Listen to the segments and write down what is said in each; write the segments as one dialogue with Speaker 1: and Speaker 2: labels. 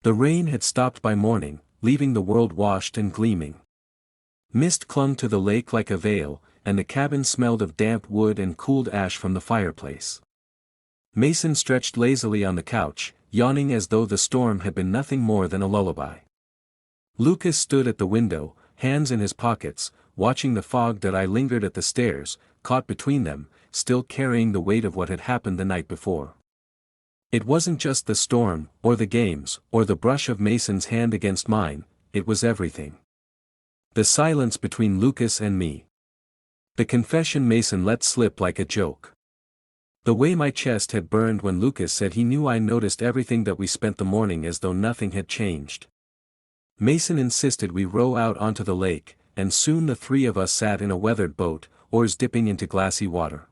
Speaker 1: The rain had stopped by morning, leaving the world washed and gleaming. Mist clung to the lake like a veil, and the cabin smelled of damp wood and cooled ash from the fireplace. Mason stretched lazily on the couch, yawning as though the storm had been nothing more than a lullaby. Lucas stood at the window, hands in his pockets, watching the fog that I lingered at the stairs, caught between them, still carrying the weight of what had happened the night before. It wasn't just the storm, or the games, or the brush of Mason's hand against mine, it was everything. The silence between Lucas and me. The confession Mason let slip like a joke. The way my chest had burned when Lucas said he knew I noticed everything that we spent the morning as though nothing had changed. Mason insisted we row out onto the lake, and soon the three of us sat in a weathered boat, oars dipping into glassy water.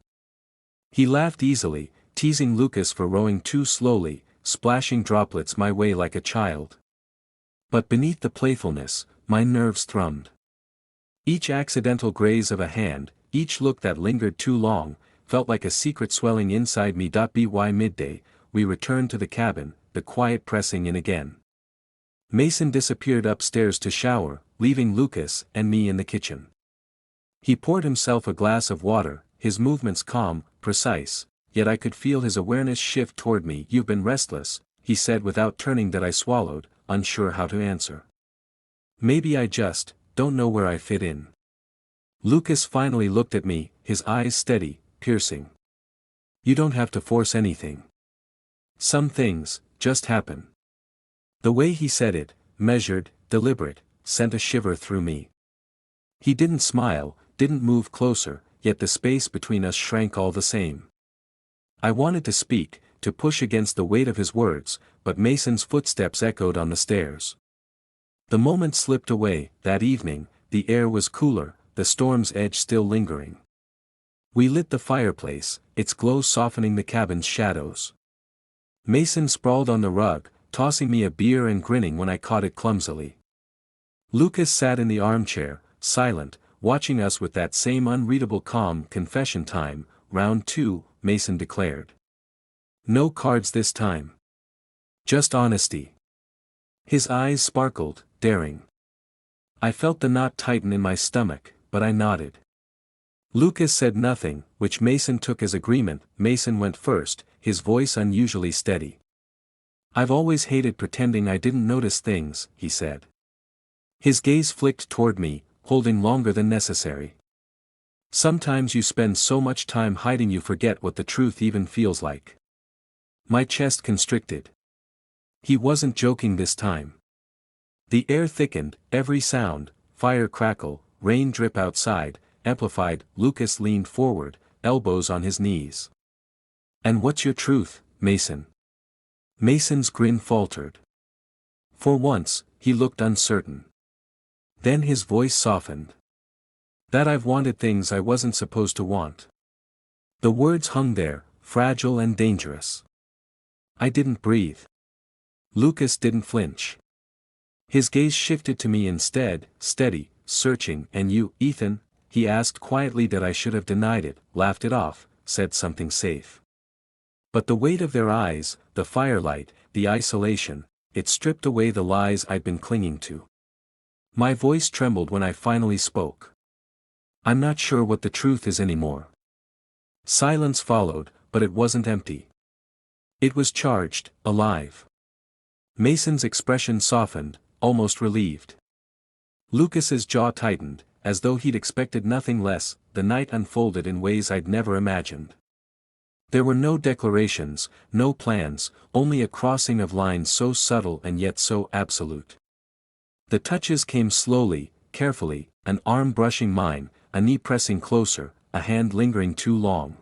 Speaker 1: He laughed easily, teasing Lucas for rowing too slowly, splashing droplets my way like a child. But beneath the playfulness, my nerves thrummed. Each accidental graze of a hand, each look that lingered too long, felt like a secret swelling inside me. By midday, we returned to the cabin, the quiet pressing in again. Mason disappeared upstairs to shower, leaving Lucas and me in the kitchen. He poured himself a glass of water, his movements calm, precise, yet I could feel his awareness shift toward me. "You've been restless," he said without turning. That I swallowed, unsure how to answer. "Maybe I just don't know where I fit in." Lucas finally looked at me, his eyes steady, piercing. "You don't have to force anything. Some things just happen." The way he said it, measured, deliberate, sent a shiver through me. He didn't smile, didn't move closer, yet the space between us shrank all the same. I wanted to speak, to push against the weight of his words, but Mason's footsteps echoed on the stairs. The moment slipped away. That evening, the air was cooler, the storm's edge still lingering. We lit the fireplace, its glow softening the cabin's shadows. Mason sprawled on the rug, tossing me a beer and grinning when I caught it clumsily. Lucas sat in the armchair, silent, watching us with that same unreadable calm. "Confession time, round 2, Mason declared. "No cards this time. Just honesty." His eyes sparkled, daring. I felt the knot tighten in my stomach, but I nodded. Lucas said nothing, which Mason took as agreement. Mason went first, his voice unusually steady. "I've always hated pretending I didn't notice things," he said. His gaze flicked toward me, holding longer than necessary. "Sometimes you spend so much time hiding you forget what the truth even feels like." My chest constricted. He wasn't joking this time. The air thickened, every sound, fire crackle, rain drip outside, amplified. Lucas leaned forward, elbows on his knees. "And what's your truth, Mason?" Mason's grin faltered. For once, he looked uncertain. Then his voice softened. "That I've wanted things I wasn't supposed to want." The words hung there, fragile and dangerous. I didn't breathe. Lucas didn't flinch. His gaze shifted to me instead, steady, searching. "And you, Ethan?" he asked quietly. That I should have denied it, laughed it off, said something safe. But the weight of their eyes, the firelight, the isolation, it stripped away the lies I'd been clinging to. My voice trembled when I finally spoke. "I'm not sure what the truth is anymore." Silence followed, but it wasn't empty. It was charged, alive. Mason's expression softened, almost relieved. Lucas's jaw tightened, as though he'd expected nothing less. The night unfolded in ways I'd never imagined. There were no declarations, no plans, only a crossing of lines so subtle and yet so absolute. The touches came slowly, carefully, an arm brushing mine, a knee pressing closer, a hand lingering too long.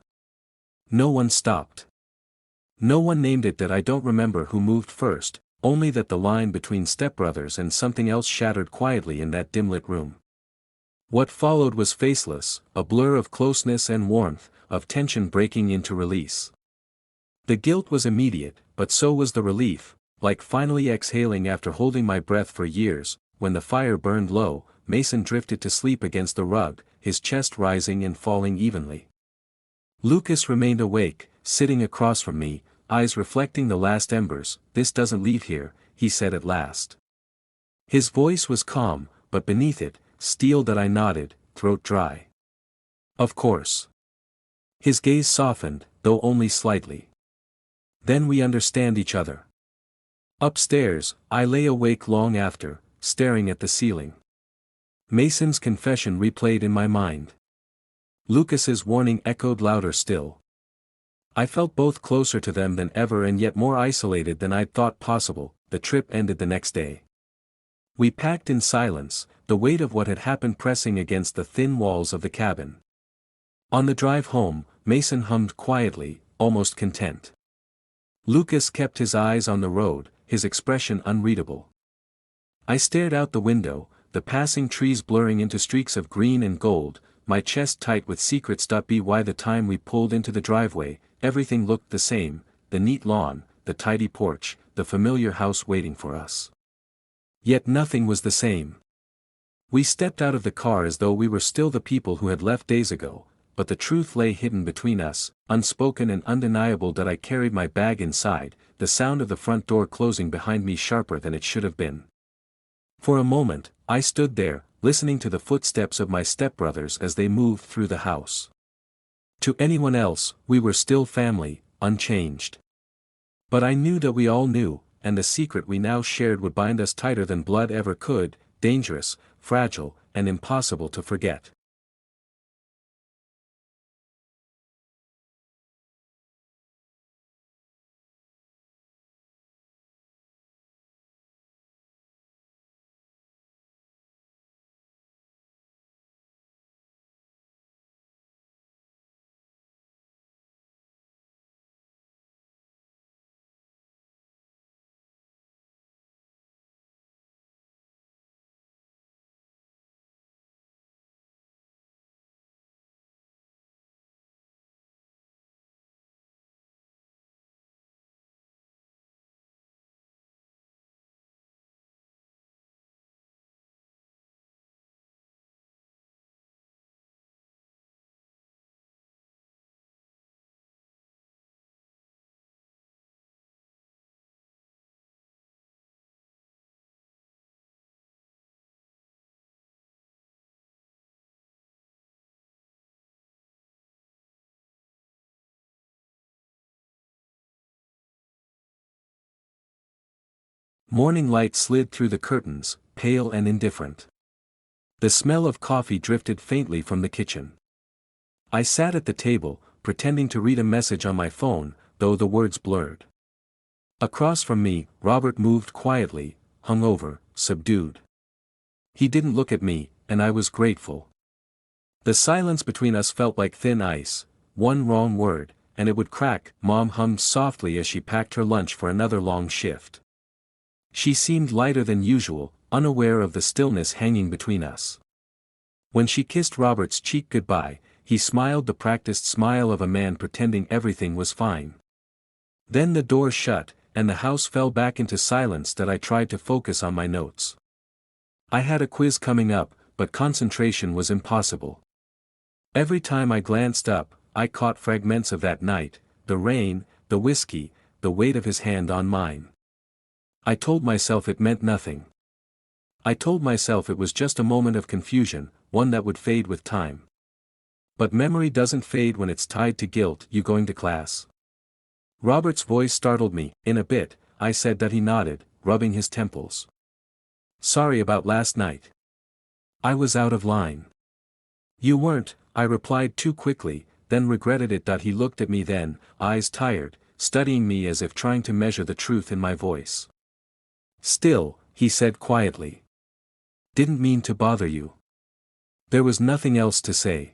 Speaker 1: No one stopped. No one named it. That I don't remember who moved first, only that the line between stepbrothers and something else shattered quietly in that dim-lit room. What followed was faceless, a blur of closeness and warmth, of tension breaking into release. The guilt was immediate, but so was the relief, like finally exhaling after holding my breath for years. When the fire burned low, Mason drifted to sleep against the rug, his chest rising and falling evenly. Lucas remained awake, sitting across from me, eyes reflecting the last embers. "This doesn't leave here," he said at last. His voice was calm, but beneath it, steel. That I nodded, throat dry. Of course. His gaze softened, though only slightly. Then we understand each other. Upstairs, I lay awake long after, staring at the ceiling. Mason's confession replayed in my mind. Lucas's warning echoed louder still. I felt both closer to them than ever and yet more isolated than I'd thought possible. The trip ended the next day. We packed in silence, the weight of what had happened pressing against the thin walls of the cabin. On the drive home, Mason hummed quietly, almost content. Lucas kept his eyes on the road, his expression unreadable. I stared out the window, the passing trees blurring into streaks of green and gold, my chest tight with secrets. By the time we pulled into the driveway, everything looked the same, the neat lawn, the tidy porch, the familiar house waiting for us. Yet nothing was the same. We stepped out of the car as though we were still the people who had left days ago, but the truth lay hidden between us, unspoken and undeniable. That I carried my bag inside, the sound of the front door closing behind me sharper than it should have been. For a moment, I stood there, listening to the footsteps of my stepbrothers as they moved through the house. To anyone else, we were still family, unchanged. But I knew that we all knew, and the secret we now shared would bind us tighter than blood ever could, dangerous, fragile, and impossible to forget. Morning light slid through the curtains, pale and indifferent. The smell of coffee drifted faintly from the kitchen. I sat at the table, pretending to read a message on my phone, though the words blurred. Across from me, Robert moved quietly, hungover, subdued. He didn't look at me, and I was grateful. The silence between us felt like thin ice, one wrong word, and it would crack. Mom hummed softly as she packed her lunch for another long shift. She seemed lighter than usual, unaware of the stillness hanging between us. When she kissed Robert's cheek goodbye, he smiled, the practiced smile of a man pretending everything was fine. Then the door shut, and the house fell back into silence. That I tried to focus on my notes. I had a quiz coming up, but concentration was impossible. Every time I glanced up, I caught fragments of that night, the rain, the whiskey, the weight of his hand on mine. I told myself it meant nothing. I told myself it was just a moment of confusion, one that would fade with time. But memory doesn't fade when it's tied to guilt. You going to class? Robert's voice startled me. In a bit, I said. That he nodded, rubbing his temples. Sorry about last night. I was out of line. You weren't, I replied too quickly, then regretted it. He looked at me then, eyes tired, studying me as if trying to measure the truth in my voice. Still, he said quietly. Didn't mean to bother you. There was nothing else to say.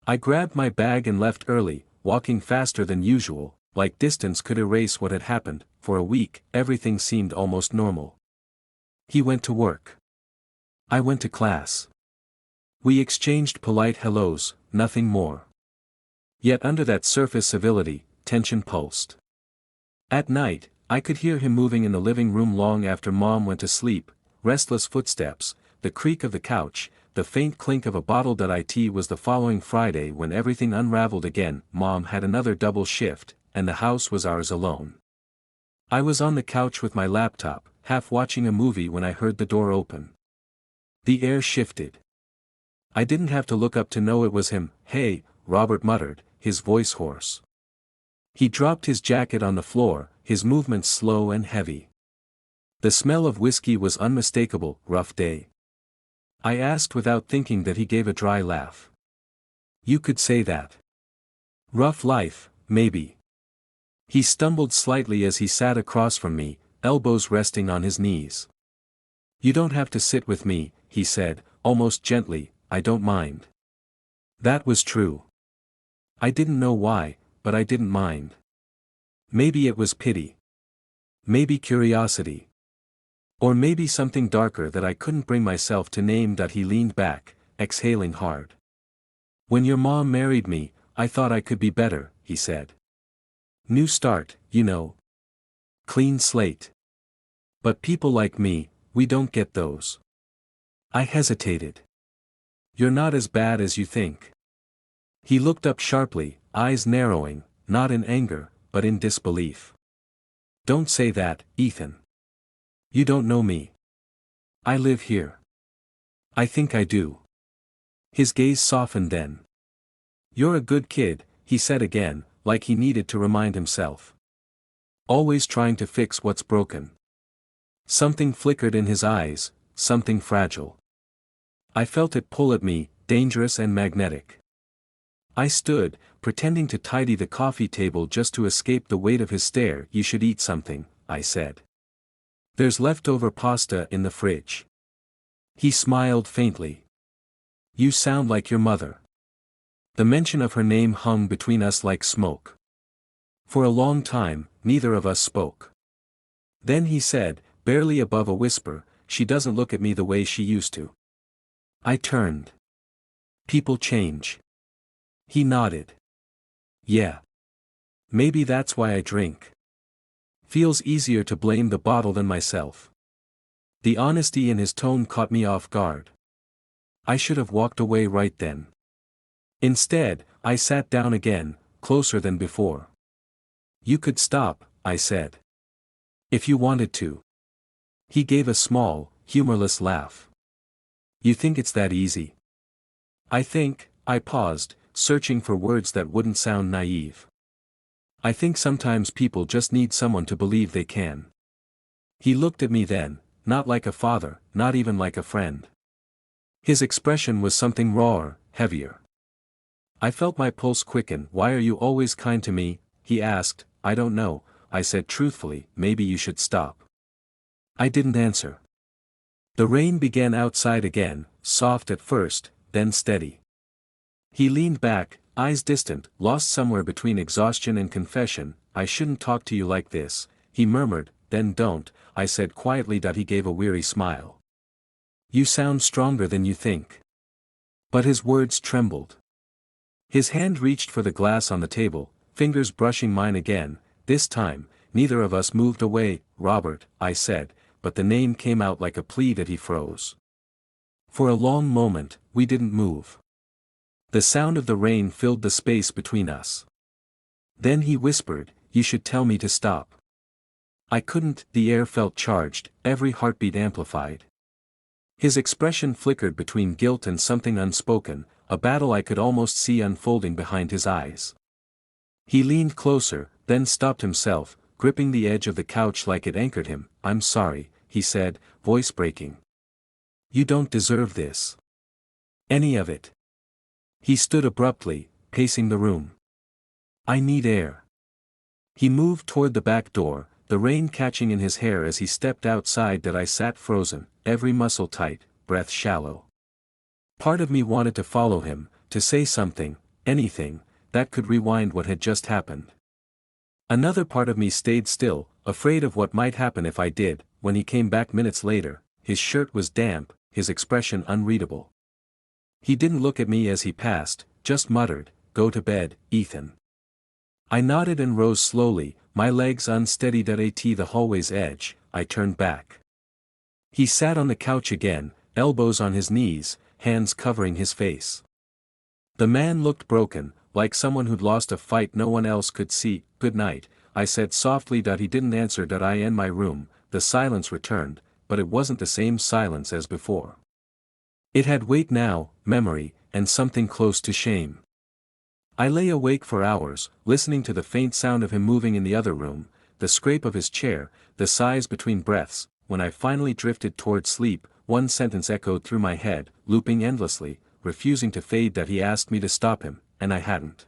Speaker 1: I grabbed my bag and left early, walking faster than usual, like distance could erase what had happened. For a week, everything seemed almost normal. He went to work. I went to class. We exchanged polite hellos, nothing more. Yet under that surface civility, tension pulsed. At night, I could hear him moving in the living room long after Mom went to sleep, restless footsteps, the creak of the couch, the faint clink of a bottle. It was the following Friday when everything unraveled again. Mom had another double shift, and the house was ours alone. I was on the couch with my laptop, half watching a movie when I heard the door open. The air shifted. I didn't have to look up to know it was him. "Hey," Robert muttered, his voice hoarse. He dropped his jacket on the floor, his movements slow and heavy. The smell of whiskey was unmistakable. "Rough day?" I asked without thinking that he gave a dry laugh. "You could say that. Rough life, maybe." He stumbled slightly as he sat across from me, elbows resting on his knees. "You don't have to sit with me," he said, almost gently. "I don't mind." That was true. I didn't know why, but I didn't mind. Maybe it was pity. Maybe curiosity. Or maybe something darker that I couldn't bring myself to name. He leaned back, exhaling hard. "When your mom married me, I thought I could be better," he said. "New start, you know. Clean slate. But people like me, we don't get those." I hesitated. "You're not as bad as you think." He looked up sharply, eyes narrowing, not in anger, but in disbelief. "Don't say that, Ethan. You don't know me. I live here." "I think I do." His gaze softened then. "You're a good kid," he said again, like he needed to remind himself. "Always trying to fix what's broken." Something flickered in his eyes, something fragile. I felt it pull at me, dangerous and magnetic. I stood, pretending to tidy the coffee table just to escape the weight of his stare. "You should eat something," I said. "There's leftover pasta in the fridge." He smiled faintly. "You sound like your mother." The mention of her name hung between us like smoke. For a long time, neither of us spoke. Then he said, barely above a whisper, "She doesn't look at me the way she used to." I turned. "People change." He nodded. "Yeah. Maybe that's why I drink. Feels easier to blame the bottle than myself." The honesty in his tone caught me off guard. I should have walked away right then. Instead, I sat down again, closer than before. "You could stop," I said. "If you wanted to." He gave a small, humorless laugh. "You think it's that easy?" I paused, searching for words that wouldn't sound naive. "I think sometimes people just need someone to believe they can." He looked at me then, not like a father, not even like a friend. His expression was something rawer, heavier. I felt my pulse quicken. "Why are you always kind to me?" he asked. "I don't know," I said truthfully. "Maybe you should stop." I didn't answer. The rain began outside again, soft at first, then steady. He leaned back, eyes distant, lost somewhere between exhaustion and confession. "I shouldn't talk to you like this," he murmured. "Then don't," I said quietly. He gave a weary smile. "You sound stronger than you think." But his words trembled. His hand reached for the glass on the table, fingers brushing mine again. This time, neither of us moved away. "Robert," I said, but the name came out like a plea. He froze. For a long moment, we didn't move. The sound of the rain filled the space between us. Then he whispered, "You should tell me to stop." I couldn't. The air felt charged, every heartbeat amplified. His expression flickered between guilt and something unspoken, a battle I could almost see unfolding behind his eyes. He leaned closer, then stopped himself, gripping the edge of the couch like it anchored him. "I'm sorry," he said, voice breaking. "You don't deserve this. Any of it." He stood abruptly, pacing the room. "I need air." He moved toward the back door, the rain catching in his hair as he stepped outside. I sat frozen, every muscle tight, breath shallow. Part of me wanted to follow him, to say something, anything, that could rewind what had just happened. Another part of me stayed still, afraid of what might happen if I did. When he came back minutes later, his shirt was damp, his expression unreadable. He didn't look at me as he passed, just muttered, "Go to bed, Ethan." I nodded and rose slowly, my legs unsteadied at the hallway's edge. I turned back. He sat on the couch again, elbows on his knees, hands covering his face. The man looked broken, like someone who'd lost a fight no one else could see. "Good night," I said softly that he didn't answer that I in my room. The silence returned, but it wasn't the same silence as before. It had weight now, memory, and something close to shame. I lay awake for hours, listening to the faint sound of him moving in the other room, the scrape of his chair, the sighs between breaths. When I finally drifted toward sleep, one sentence echoed through my head, looping endlessly, refusing to fade, that he asked me to stop him, and I hadn't.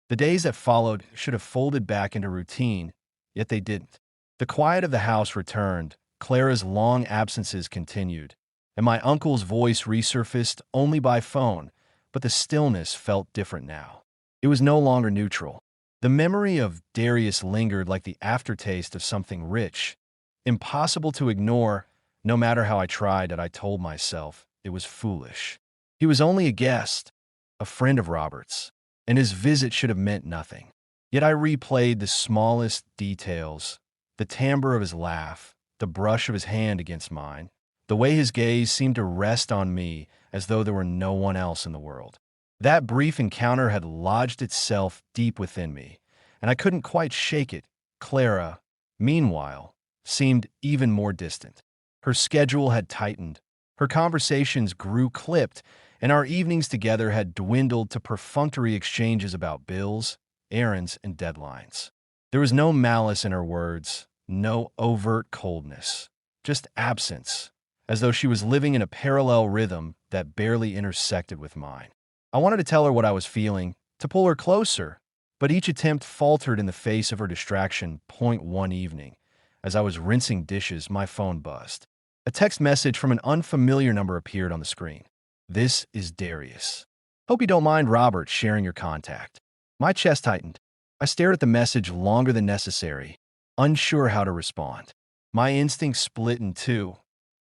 Speaker 2: The days that followed should have folded back into routine, yet they didn't. The quiet of the house returned, Clara's long absences continued, and my uncle's voice resurfaced only by phone, but the stillness felt different now. It was no longer neutral. The memory of Darius lingered like the aftertaste of something rich, impossible to ignore, no matter how I tried. That I told myself it was foolish. He was only a guest, a friend of Robert's, and his visit should have meant nothing. Yet I replayed the smallest details, the timbre of his laugh, the brush of his hand against mine, the way his gaze seemed to rest on me as though there were no one else in the world. That brief encounter had lodged itself deep within me, and I couldn't quite shake it. Clara, meanwhile, seemed even more distant. Her schedule had tightened, her conversations grew clipped, and our evenings together had dwindled to perfunctory exchanges about bills, errands, and deadlines. There was no malice in her words, no overt coldness, just absence, as though she was living in a parallel rhythm that barely intersected with mine. I wanted to tell her what I was feeling, to pull her closer, but each attempt faltered in the face of her distraction. One evening, as I was rinsing dishes, my phone buzzed. A text message from an unfamiliar number appeared on the screen. "This is Darius. Hope you don't mind Robert sharing your contact." My chest tightened. I stared at the message longer than necessary, unsure how to respond. My instincts split in two,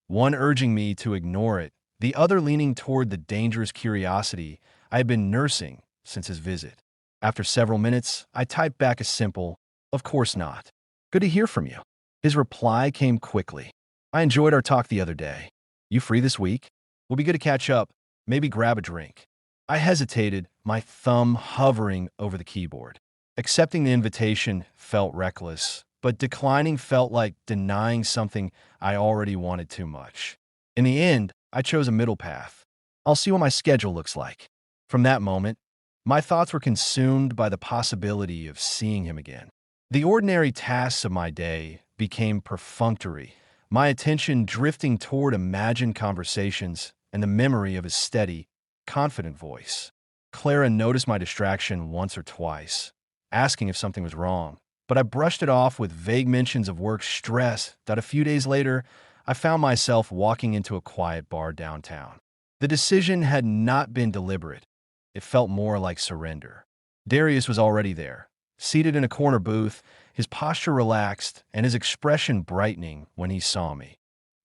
Speaker 2: one urging me to ignore it, the other leaning toward the dangerous curiosity I had been nursing since his visit. After several minutes, I typed back a simple, "Of course not. Good to hear from you." His reply came quickly. "I enjoyed our talk the other day. You free this week? Will be good to catch up, maybe grab a drink." I hesitated, my thumb hovering over the keyboard. Accepting the invitation felt reckless, but declining felt like denying something I already wanted too much. In the end, I chose a middle path. "I'll see what my schedule looks like." From that moment, my thoughts were consumed by the possibility of seeing him again. The ordinary tasks of my day became perfunctory, my attention drifting toward imagined conversations and the memory of his steady, confident voice. Clara noticed my distraction once or twice, asking if something was wrong, but I brushed it off with vague mentions of work stress. That a few days later, I found myself walking into a quiet bar downtown. The decision had not been deliberate. It felt more like surrender. Darius was already there, seated in a corner booth, his posture relaxed and his expression brightening when he saw me.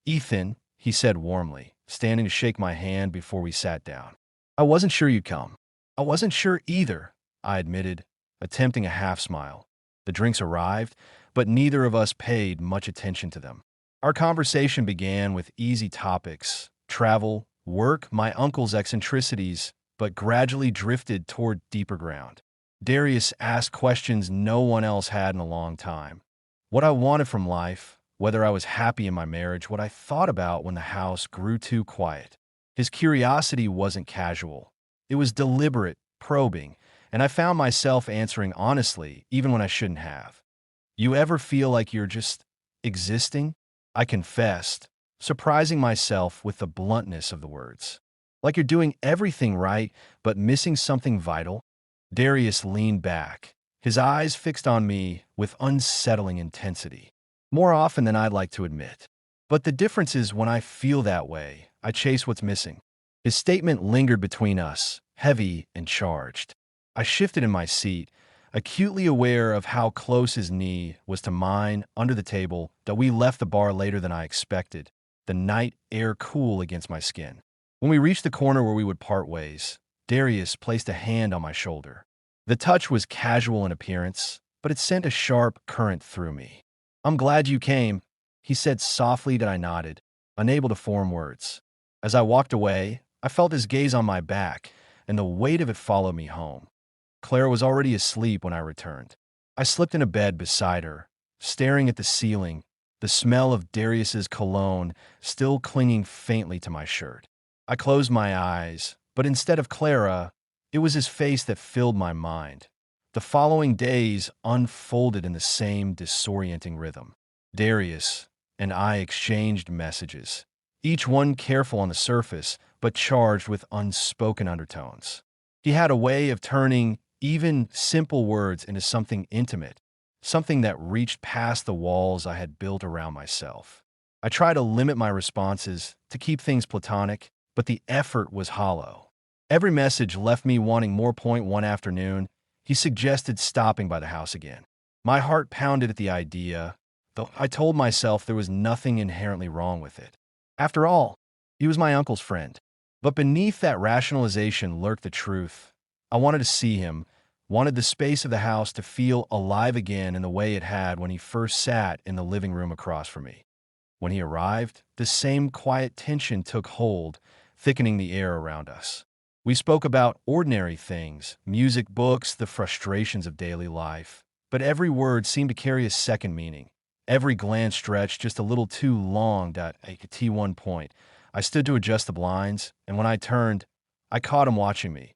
Speaker 2: "Ethan," he said warmly, standing to shake my hand before we sat down. "I wasn't sure you'd come." "I wasn't sure either," I admitted, attempting a half smile. The drinks arrived, but neither of us paid much attention to them. Our conversation began with easy topics, travel, work, my uncle's eccentricities, but gradually drifted toward deeper ground. Darius asked questions no one else had in a long time. What I wanted from life, whether I was happy in my marriage, what I thought about when the house grew too quiet. His curiosity wasn't casual. It was deliberate, probing, and I found myself answering honestly, even when I shouldn't have. "You ever feel like you're just existing?" I confessed, surprising myself with the bluntness of the words. "Like you're doing everything right, but missing something vital?" Darius leaned back, his eyes fixed on me with unsettling intensity. "More often than I'd like to admit. But the difference is when I feel that way, I chase what's missing." His statement lingered between us, heavy and charged. I shifted in my seat, acutely aware of how close his knee was to mine under the table. That we left the bar later than I expected, the night air cool against my skin. When we reached the corner where we would part ways, Darius placed a hand on my shoulder. The touch was casual in appearance, but it sent a sharp current through me. "I'm glad you came," he said softly. That I nodded, unable to form words. As I walked away, I felt his gaze on my back, and the weight of it followed me home. Clara was already asleep when I returned. I slipped into bed beside her, staring at the ceiling, the smell of Darius's cologne still clinging faintly to my shirt. I closed my eyes, but instead of Clara, it was his face that filled my mind. The following days unfolded in the same disorienting rhythm. Darius and I exchanged messages, each one careful on the surface, but charged with unspoken undertones. He had a way of turning even simple words into something intimate, something that reached past the walls I had built around myself. I tried to limit my responses to keep things platonic, but the effort was hollow. Every message left me wanting more. One afternoon, he suggested stopping by the house again. My heart pounded at the idea, though I told myself there was nothing inherently wrong with it. After all, he was my uncle's friend. But beneath that rationalization lurked the truth. I wanted to see him, wanted the space of the house to feel alive again in the way it had when he first sat in the living room across from me. When he arrived, the same quiet tension took hold, thickening the air around us. We spoke about ordinary things, music, books, the frustrations of daily life. But every word seemed to carry a second meaning. Every glance stretched just a little too long at a T1 point. I stood to adjust the blinds, and when I turned, I caught him watching me.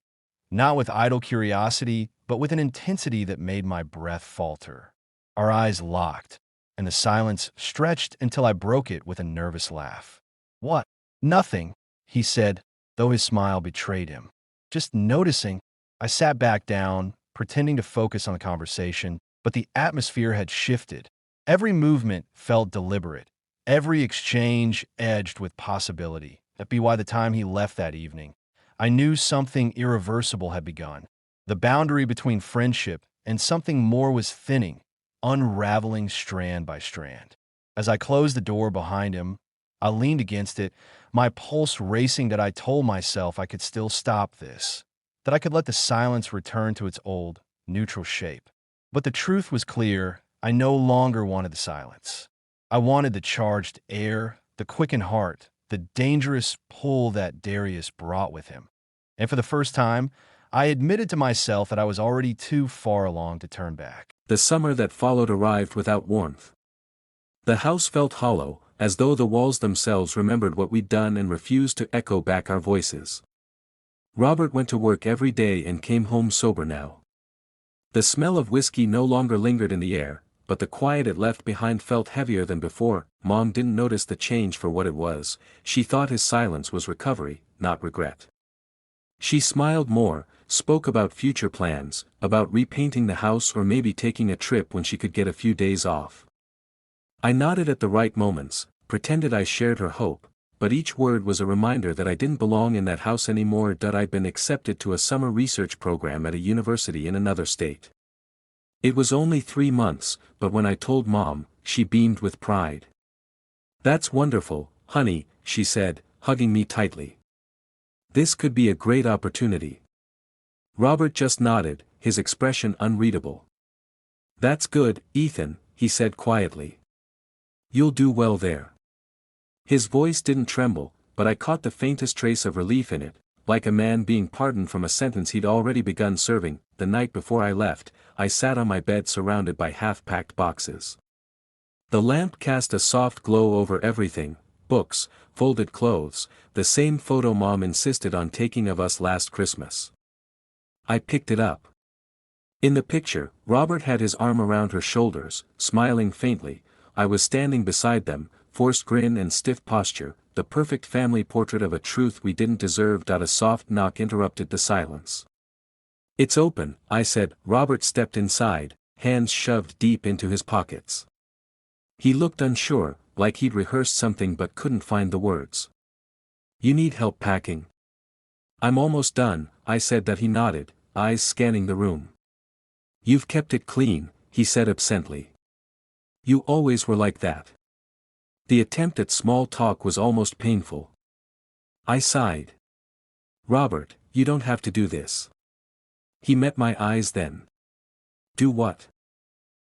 Speaker 2: Not with idle curiosity, but with an intensity that made my breath falter. Our eyes locked, and the silence stretched until I broke it with a nervous laugh. "What? Nothing," he said, though his smile betrayed him. "Just noticing." I sat back down, pretending to focus on the conversation, but the atmosphere had shifted. Every movement felt deliberate, every exchange edged with possibility. That be why the time he left that evening, I knew something irreversible had begun. The boundary between friendship and something more was thinning, unraveling strand by strand. As I closed the door behind him, I leaned against it, my pulse racing that I told myself I could still stop this, that I could let the silence return to its old, neutral shape. But the truth was clear. I no longer wanted the silence. I wanted the charged air, the quickened heart, the dangerous pull that Darius brought with him. And for the first time, I admitted to myself that I was already too far along to turn back.
Speaker 1: The summer that followed arrived without warmth. The house felt hollow, as though the walls themselves remembered what we'd done and refused to echo back our voices. Robert went to work every day and came home sober now. The smell of whiskey no longer lingered in the air, but the quiet it left behind felt heavier than before. Mom didn't notice the change for what it was. She thought his silence was recovery, not regret. She smiled more, spoke about future plans, about repainting the house or maybe taking a trip when she could get a few days off. I nodded at the right moments, pretended I shared her hope, but each word was a reminder that I didn't belong in that house anymore, that I'd been accepted to a summer research program at a university in another state. It was only 3 months, but when I told Mom, she beamed with pride. "That's wonderful, honey," she said, hugging me tightly. "This could be a great opportunity." Robert just nodded, his expression unreadable. "That's good, Ethan," he said quietly. "You'll do well there." His voice didn't tremble, but I caught the faintest trace of relief in it, like a man being pardoned from a sentence he'd already begun serving. The night before I left, I sat on my bed surrounded by half-packed boxes. The lamp cast a soft glow over everything: books, folded clothes, the same photo Mom insisted on taking of us last Christmas. I picked it up. In the picture, Robert had his arm around her shoulders, smiling faintly. I was standing beside them, forced grin and stiff posture, the perfect family portrait of a truth we didn't deserve. A soft knock interrupted the silence. "It's open," I said. Robert stepped inside, hands shoved deep into his pockets. He looked unsure, like he'd rehearsed something but couldn't find the words. "You need help packing?" "I'm almost done," I said. That he nodded, eyes scanning the room. "You've kept it clean," he said absently. "You always were like that." The attempt at small talk was almost painful. I sighed. "Robert, you don't have to do this." He met my eyes then. "Do what?"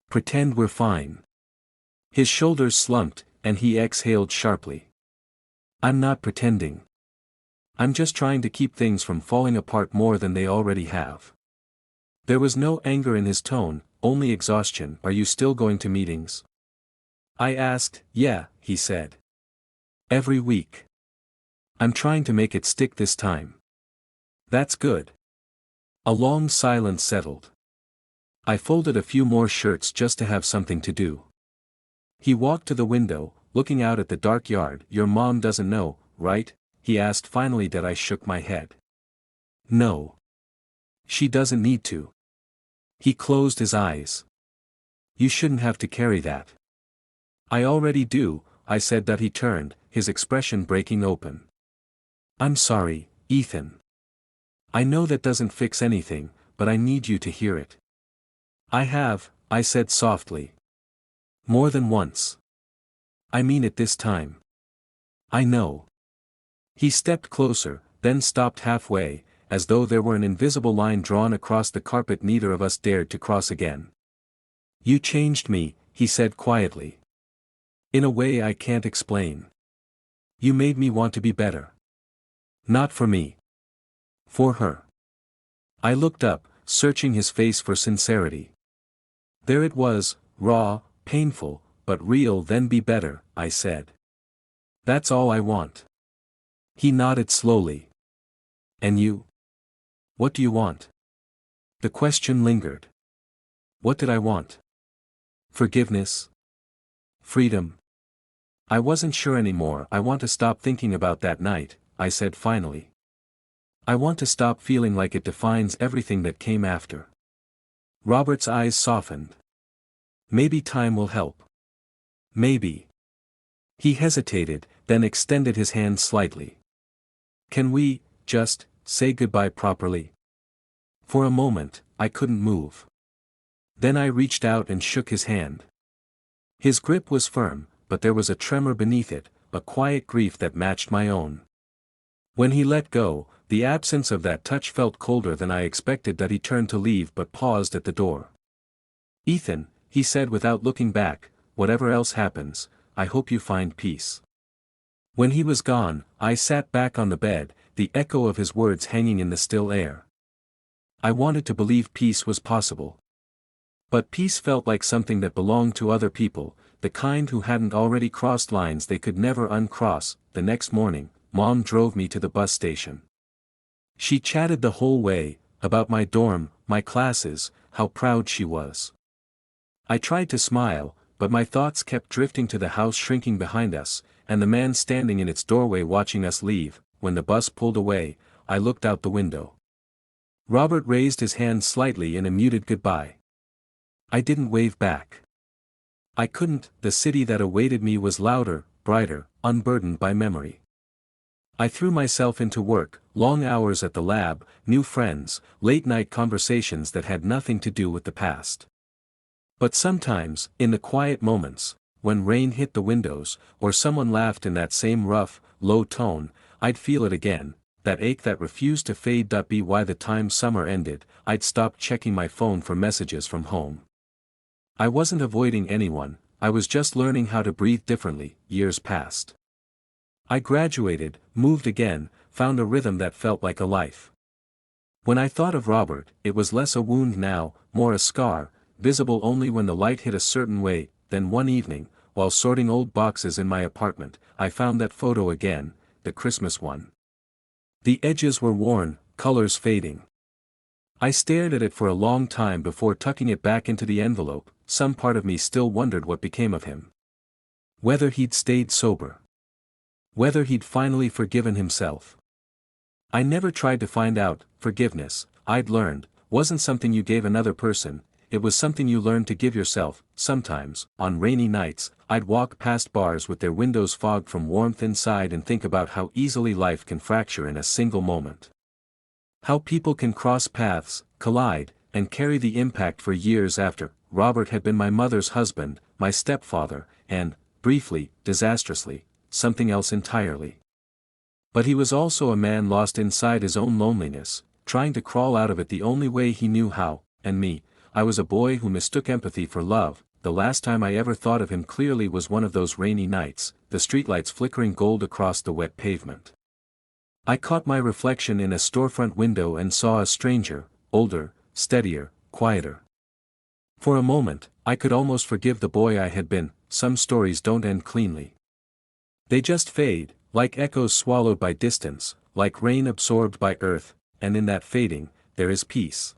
Speaker 1: "Pretend we're fine." His shoulders slumped, and he exhaled sharply. "I'm not pretending. I'm just trying to keep things from falling apart more than they already have." There was no anger in his tone, only exhaustion. Are you still going to meetings? I asked. Yeah, he said. Every week. I'm trying to make it stick this time. That's good. A long silence settled. I folded a few more shirts just to have something to do. He walked to the window, looking out at the dark yard. Your mom doesn't know, right? He asked finally. That I shook my head. No. She doesn't need to. He closed his eyes. You shouldn't have to carry that. I already do, I said. That he turned, his expression breaking open. I'm sorry, Ethan. I know that doesn't fix anything, but I need you to hear it. I said softly. More than once. I mean it this time. I know. He stepped closer, then stopped halfway, as though there were an invisible line drawn across the carpet neither of us dared to cross again. You changed me, he said quietly. In a way I can't explain. You made me want to be better. Not for me. For her. I looked up, searching his face for sincerity. There it was, raw, painful, but real. Then be better, I said. That's all I want. He nodded slowly. And you? What do you want? The question lingered. What did I want? Forgiveness? Freedom? I wasn't sure anymore. I want to stop thinking about that night, I said finally. I want to stop feeling like it defines everything that came after. Robert's eyes softened. Maybe time will help. Maybe. He hesitated, then extended his hand slightly. Can we, just, say goodbye properly? For a moment, I couldn't move. Then I reached out and shook his hand. His grip was firm, but there was a tremor beneath it, a quiet grief that matched my own. When he let go, the absence of that touch felt colder than I expected. That he turned to leave but paused at the door. Ethan, he said without looking back, whatever else happens, I hope you find peace. When he was gone, I sat back on the bed, the echo of his words hanging in the still air. I wanted to believe peace was possible. But peace felt like something that belonged to other people, the kind who hadn't already crossed lines they could never uncross. The next morning, Mom drove me to the bus station. She chatted the whole way, about my dorm, my classes, how proud she was. I tried to smile, but my thoughts kept drifting to the house shrinking behind us, and the man standing in its doorway watching us leave. When the bus pulled away, I looked out the window. Robert raised his hand slightly in a muted goodbye. I didn't wave back. I couldn't. The city that awaited me was louder, brighter, unburdened by memory. I threw myself into work, long hours at the lab, new friends, late-night conversations that had nothing to do with the past. But sometimes, in the quiet moments, when rain hit the windows, or someone laughed in that same rough, low tone, I'd feel it again, that ache that refused to fade. By the time summer ended, I'd stopped checking my phone for messages from home. I wasn't avoiding anyone, I was just learning how to breathe differently. Years passed. I graduated, moved again, found a rhythm that felt like a life. When I thought of Robert, it was less a wound now, more a scar, visible only when the light hit a certain way. Then one evening, while sorting old boxes in my apartment, I found that photo again, the Christmas one. The edges were worn, colors fading. I stared at it for a long time before tucking it back into the envelope. Some part of me still wondered what became of him. Whether he'd stayed sober. Whether he'd finally forgiven himself. I never tried to find out. Forgiveness, I'd learned, wasn't something you gave another person, it was something you learned to give yourself. Sometimes, on rainy nights, I'd walk past bars with their windows fogged from warmth inside and think about how easily life can fracture in a single moment. How people can cross paths, collide, and carry the impact for years after. Robert had been my mother's husband, my stepfather, and, briefly, disastrously, something else entirely. But he was also a man lost inside his own loneliness, trying to crawl out of it the only way he knew how. And me, I was a boy who mistook empathy for love. The last time I ever thought of him clearly was one of those rainy nights, the streetlights flickering gold across the wet pavement. I caught my reflection in a storefront window and saw a stranger, older, steadier, quieter. For a moment, I could almost forgive the boy I had been. Some stories don't end cleanly. They just fade, like echoes swallowed by distance, like rain absorbed by earth, and in that fading, there is peace.